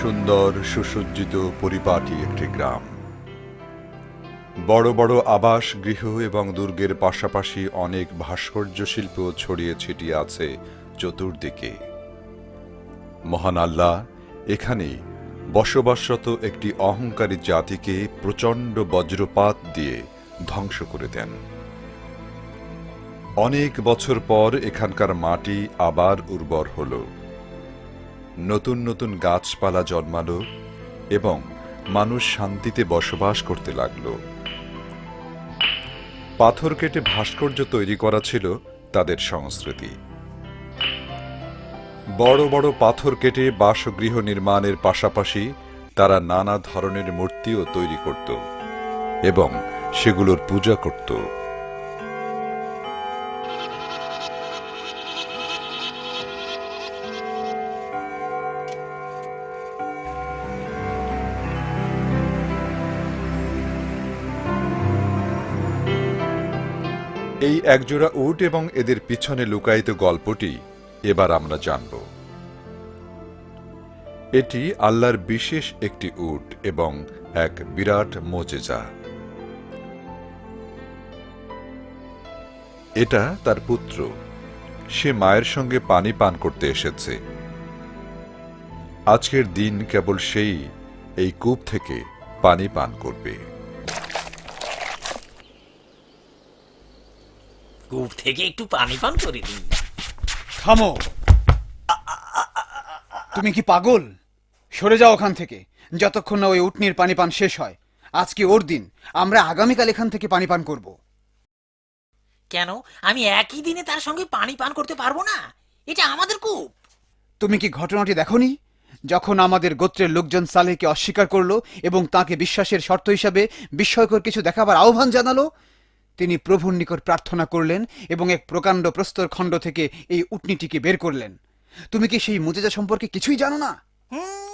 সুন্দর সুসজ্জিত পরিপাটি একটি গ্রাম। বড় বড় আবাস গৃহ এবং দুর্গের পাশাপাশি অনেক ভাস্কর্য শিল্প ছড়িয়ে ছিটিয়ে আছে চতুর্দিকে। মহান আল্লাহ এখানে বসবাসরত একটি অহংকারী জাতিকে প্রচণ্ড বজ্রপাত দিয়ে ধ্বংস করে দেন। অনেক বছর পর এখানকার মাটি আবার উর্বর হল, নতুন নতুন গাছপালা জন্মালো এবং মানুষ শান্তিতে বসবাস করতে লাগল। পাথর কেটে ভাস্কর্য তৈরি করা ছিল তাদের সংস্কৃতি। বড় বড় পাথর কেটে বাসগৃহ নির্মাণের পাশাপাশি তারা নানা ধরনের মূর্তিও তৈরি করত এবং সেগুলোর পূজা করত। এই একজোড়া উট এবং এদের পিছনে লুকায়িত গল্পটি এবার আমরা জানব। এটি আল্লাহর বিশেষ একটি উট এবং এক বিরাট মোজেজা। এটা তার পুত্র, সে মায়ের সঙ্গে পানি পান করতে এসেছে। আজকের দিন কেবল সেই এই কূপ থেকে পানি পান করবে। কূপ থেকে একটু পানি পান করে দিন। থামো! তুমি কি পাগল? সরে যাও ওখান থেকে, যতক্ষণ না ওই উটনির পানি পান শেষ হয়। আজকে ওর দিন, আমরা আগামীকাল এখান থেকে পানি পান করব। কেন আমি একই দিনে তার সঙ্গে পানি পান করতে পারবো না? এটা আমাদের কূপ। তুমি কি ঘটনাটি দেখোনি? যখন আমাদের গোত্রের লোকজন সালেহকে অস্বীকার করলো এবং তাকে বিশ্বাসের শর্ত হিসাবে বিস্ময়কর কিছু দেখাবার আহ্বান জানালো, তিনি প্রভুর নিকট প্রার্থনা করলেন এবং এক প্রকাণ্ড প্রস্তর খণ্ড থেকে এই উটনিটিকে বের করলেন। তুমি কি সেই মুজেজা সম্পর্কে কিছুই জানো না?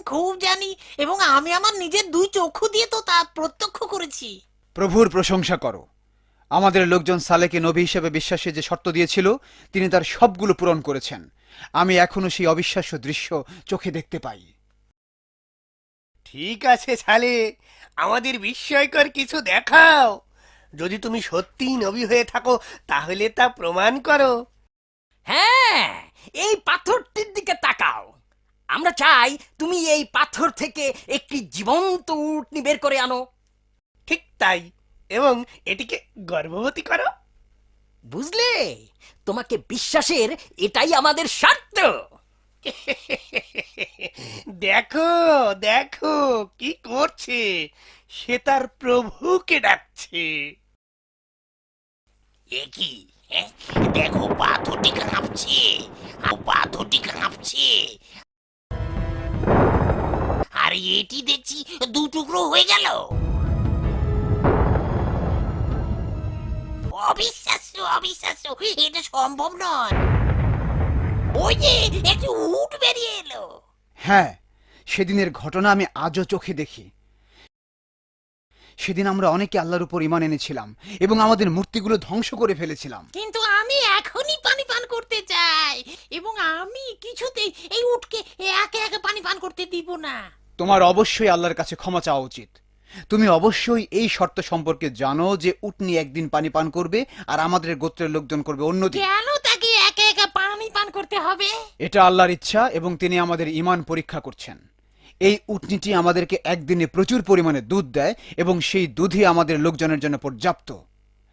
খুব জানি, এবং আমি আমার নিজের দুই চক্ষু দিয়ে তো তা প্রত্যক্ষ করেছি। প্রভুর প্রশংসা করো। আমাদের লোকজন সালেহকে নবী হিসেবে বিশ্বাসে যে শর্ত দিয়েছিল, তিনি তার সবগুলো পূরণ করেছেন। আমি এখনো সেই অবিশ্বাস্য দৃশ্য চোখে দেখতে পাই। ঠিক আছে সালে, আমাদের বিস্ময়কর কিছু দেখাও। যদি তুমি সত্যিই নবী হয়ে থাকো তাহলে তা প্রমাণ করো। হ্যাঁ, এই পাথরটির দিকে তাকাও। আমরা চাই তুমি এই পাথর থেকে একটি জীবন্ত উটনি বের করে আনো। ঠিক তাই, এবং এটিকে গর্ভবতী করো। বুঝলে, তোমাকে বিশ্বাসের এটাই আমাদের শর্ত। দেখো দেখো কি করছে, সে তার প্রভুকে ডাকছে। এ কি? দেখো, পাথরটি কাঁপছে, পাথরটি কাঁপছে। আর এটি দেখছি দু টুকরো হয়ে গেল। অবিশ্বাস্য, অবিশ্বাস্য, এটা সম্ভব নয়। ওই যে একটি উট বেরিয়ে এলো। হ্যাঁ, সেদিনের ঘটনা আমি আজও চোখে দেখি। সেদিন আমরা অনেকে আল্লাহর উপর ঈমান এনেছিলাম এবং আমাদের মূর্তিগুলো ধ্বংস করে ফেলেছিলাম। কিন্তু আমি এখনই পানি পান করতে চাই, এবং আমি কিছুতেই এই উটকে একে একে পানি পান করতে দিব না। তোমার অবশ্যই আল্লাহর কাছে ক্ষমা চাওয়া উচিত। তুমি অবশ্যই এই শর্ত সম্পর্কে জানো যে উটনি একদিন পানি পান করবে আর আমাদের গোত্রের লোকজন করবে অন্যদিন। কেন তাকে একে একে পানি পান করতে হবে? এটা আল্লাহর ইচ্ছা এবং তিনি আমাদের ঈমান পরীক্ষা করছেন। এই উটনিটি আমাদেরকে একদিনে প্রচুর পরিমাণে দুধ দেয় এবং সেই দুধই আমাদের লোকজনের জন্য পর্যাপ্ত।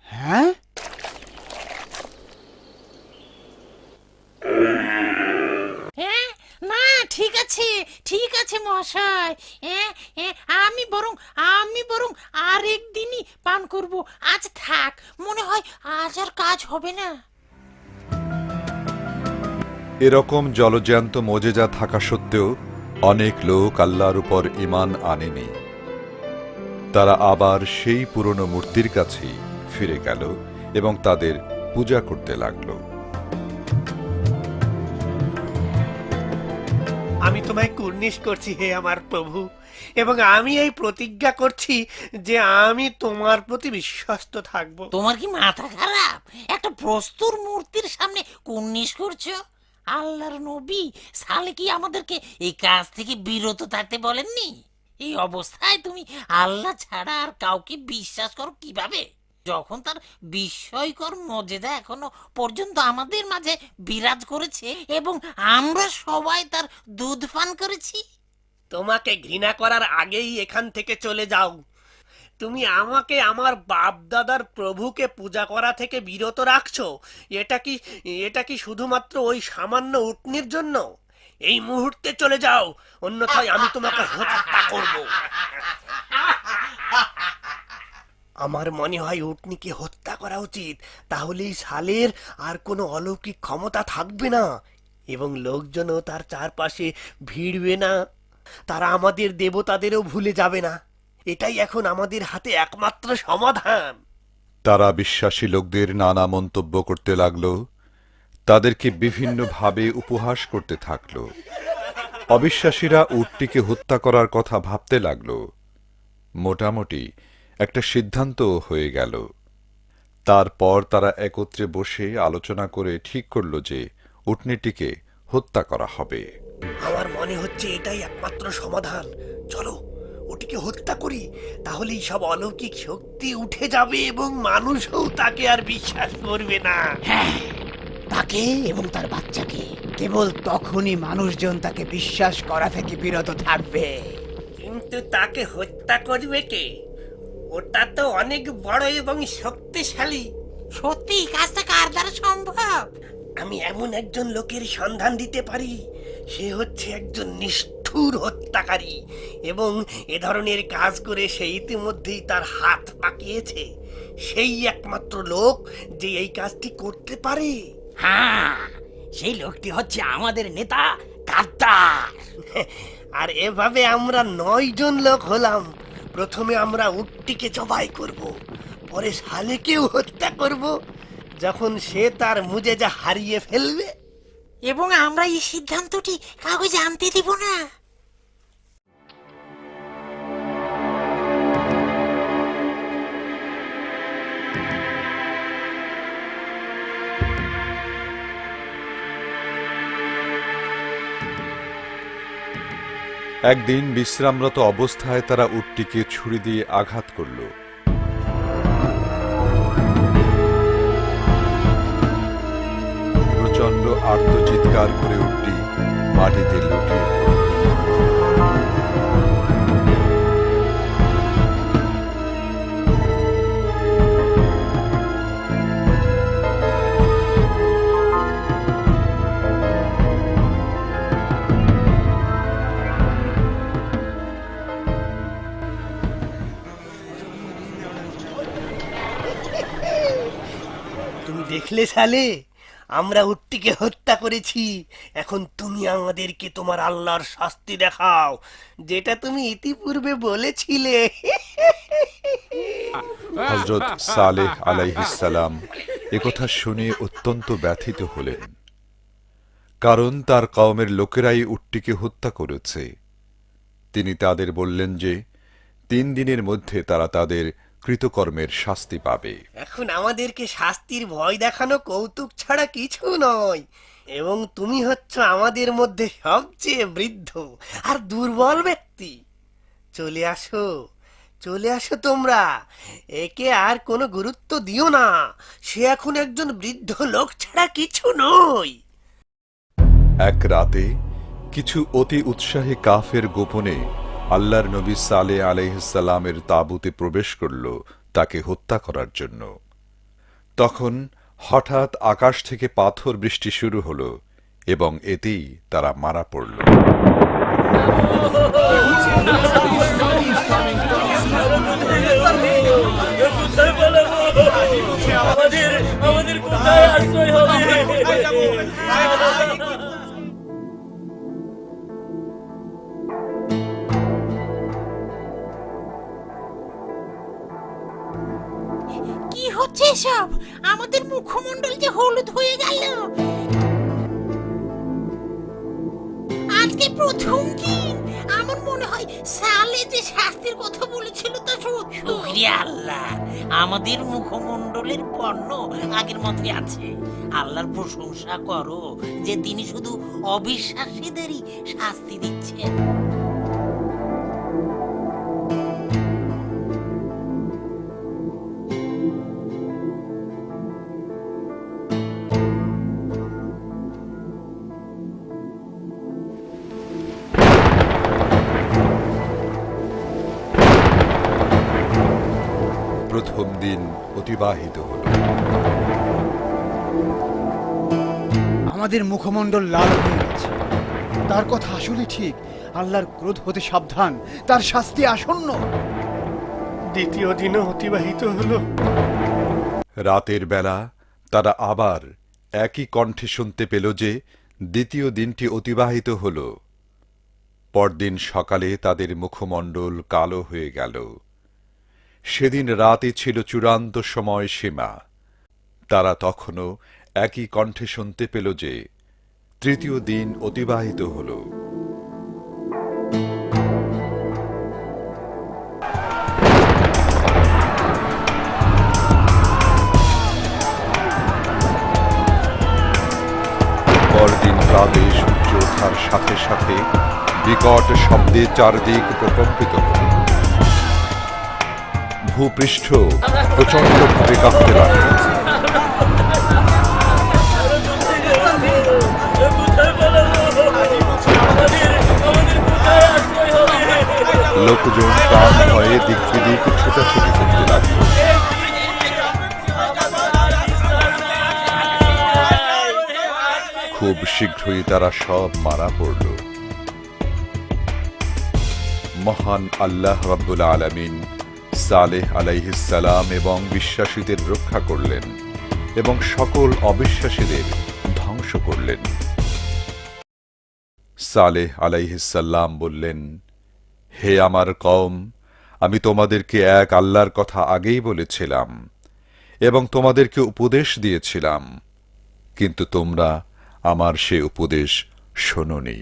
হ্যাঁ, হ্যাঁ, না, ঠিক আছে, ঠিক আছে মহাশয়। আমি বরং আরেক দিনই পান করব। আজ থাক, মনে হয় আজ আর কাজ হবে না। এরকম জলজ্যান্ত মোজেজা থাকা সত্ত্বেও অনেক লোক আল্লাহর উপর ঈমান আনেনি। তারা আবার সেই পুরনো মূর্তির কাছেই ফিরে গেল এবং তাদের পূজা করতে লাগল। আমি তোমায় কুর্নিশ করছি হে আমার প্রভু, এবং আমি এই প্রতিজ্ঞা করছি যে আমি তোমার প্রতি বিশ্বস্ত থাকব। তোমার কি মাথা খারাপ? একটা প্রস্তর মূর্তির সামনে কুর্নিশ করছো? আল্লাহর নবী সালে কি আমাদেরকে এই কাজ থেকে বিরত থাকতে বলেননি? এই অবস্থায় তুমি আল্লাহ ছাড়া আর কাউকে বিশ্বাস করো কিভাবে, যখন তার বিস্ময়কর মর্যাদা এখনো পর্যন্ত আমাদের মাঝে বিরাজ করেছে এবং আমরা সবাই তার দুধ পান করেছি? তোমাকে ঘৃণা করার আগেই এখান থেকে চলে যাও। তুমি আমাকে আমার বাপ দাদার প্রভুকে পূজা করা থেকে বিরত রাখছো। এটা কি শুধুমাত্র ওই সামান্য উটনির জন্য? এই মুহূর্তে চলে যাও, অন্যথায় আমি তোমাকে হত্যা করব। আমার মনে হয় উটনিকে হত্যা করা উচিত, তাহলেই সালের আর কোনো অলৌকিক ক্ষমতা থাকবে না এবং লোকজনও তার চারপাশে ভিড়বে না। তারা আমাদের দেবতাদেরও ভুলে যাবে না। এটাই এখন আমাদের হাতে একমাত্র সমাধান। তারা বিশ্বাসী লোকদের নানা মন্তব্য করতে লাগল, তাদেরকে বিভিন্নভাবে উপহাস করতে থাকল। অবিশ্বাসীরা উটটিকে হত্যা করার কথা ভাবতে লাগল। মোটামুটি একটা সিদ্ধান্ত হয়ে গেল। তারপর তারা একত্রে বসে আলোচনা করে ঠিক করল যে উটনিটিকে হত্যা করা হবে। আমার মনে হচ্ছে এটাই একমাত্র সমাধান। চলো ওটিকে হত্যা করি, তাহলেই সব অলৌকিক শক্তি উঠে যাবে এবং মানুষও তাকে আর বিশ্বাস করবে না। তাকে এবং তার বাচ্চাকে। কেবল তখনই মানুষজন তাকে বিশ্বাস করা থেকে বিরত থাকবে। কিন্তু তাকে হত্যা করবে কে? ওটা তো অনেক বড় এবং শক্তিশালী। সত্যি কাজটা কার দ্বারা সম্ভব? আমি এমন একজন লোকের সন্ধান দিতে পারি। সে হচ্ছে একজন নিষ্ঠুর হত্যাকারী এবং এ ধরনের কাজ করে সে ইতিমধ্যেই তার হাত পাকিয়েছে। সেই একমাত্র লোক যে এই কাজটি করতে পারে। হ্যাঁ, সেই লোকটি হচ্ছে আমাদের নেতা গাদ্দার। আর এভাবে আমরা 9 জন লোক হলাম। প্রথমে আমরা উটটিকে জবাই করব, পরে সালেকেও হত্যা করব যখন সে তার মুজেজা হারিয়ে ফেলবে। এবং আমরা এই সিদ্ধান্তটি কাউকে জানতে দিব না। একদিন বিশ্রামরত অবস্থায় তারা উটটিকে ছুরি দিয়ে আঘাত করল। প্রচণ্ড আর্তচিৎকার করে উটটি মাটিতে লুটিয়ে পড়ল। তুমি দেখলে সালে, আমরা উটটিকে হত্যা করেছি। এখন তুমি আমাদেরকে তোমার আল্লাহর শাস্তি দেখাও, যেটা তুমি ইতিপূর্বে বলেছিলে। হযরত সালেহ আলাইহিস সালাম একথা শুনে অত্যন্ত ব্যথিত হলেন, কারণ তার কওমের লোকেরাই উটটিকে হত্যা করেছে। তিনি তাদের বললেন যে 3 দিনের মধ্যে তারা তাদের কৃতকর্মের শাস্তি পাবে। এখন আমাদেরকে শাস্তির ভয় দেখানো কৌতুক ছাড়া কিছু নয়, এবং তুমি হচ্ছ আমাদের মধ্যে সবচেয়ে বৃদ্ধ আর দুর্বল ব্যক্তি। চলে আসো, চলে আসো তোমরা। একে আর কোনো গুরুত্ব দিও না। সে এখন একজন বৃদ্ধ লোক ছাড়া কিছু নয়। এক রাতে কিছু অতি উৎসাহী কাফের গোপনে আল্লাহর নবী সালেহ আলাইহিস সালামের তাঁবুতে প্রবেশ করল তাকে হত্যা করার জন্য। তখন হঠাৎ আকাশ থেকে পাথর বৃষ্টি শুরু হলো এবং এতেই তারা মারা পড়ল। আমাদের কোথায় আশ্রয় হবে? কি হচ্ছে এসব? আমাদের মুখমণ্ডল যে হলুদ হয়ে গেল। আজকে প্রথম দিন আমার মনে হয় সালে যে শাস্তির কথা বলেছিল তা শুক্রিয়া আল্লাহ, আমাদের মুখমণ্ডলের পণ্য আগের মতোই আছে। আল্লাহর প্রশংসা করো যে তিনি শুধু অবিশ্বাসীদেরই শাস্তি দিচ্ছেন। প্রথম দিন অতিবাহিত হল। আমাদের মুখমণ্ডল লাল হয়ে গেছে। তার কথা আসলে ঠিক। আল্লাহর ক্রোধ হতে সাবধান, তার শাস্তি আসন্ন। দ্বিতীয় দিনও অতিবাহিত হলো। রাতের বেলা তারা আবার একই কণ্ঠে শুনতে পেল যে দ্বিতীয় দিনটি অতিবাহিত হল। পরদিন সকালে তাদের মুখমণ্ডল কালো হয়ে গেল। সেদিন রাতে ছিল চূড়ান্ত সময়সীমা। তারা তখনও একই কণ্ঠে শুনতে পেল যে তৃতীয় দিন অতিবাহিত হল। পরদিন প্রাতে সূর্য ওঠার সাথে সাথে বিকট শব্দে চারদিক প্রকম্পিত হল। ভূপৃষ্ঠ প্রচণ্ডভাবে কাঁপতে লাগল। লোকজন প্রাণ ভয়ে দিক বিদিক ছোটাছুটি করতে লাগল। খুব শীঘ্রই তারা সব মারা পড়ল। মহান আল্লাহ রাব্বুল আলামিন সালেহ আলাইহিস সালাম এবং বিশ্বাসীদের রক্ষা করলেন এবং সকল অবিশ্বাসীদের ধ্বংস করলেন। সালেহ আলাইহিস সালাম বললেন, হে আমার কওম, আমি তোমাদেরকে এক আল্লাহর কথা আগেই বলেছিলাম এবং তোমাদেরকে উপদেশ দিয়েছিলাম, কিন্তু তোমরা আমার সে উপদেশ শোনোনি।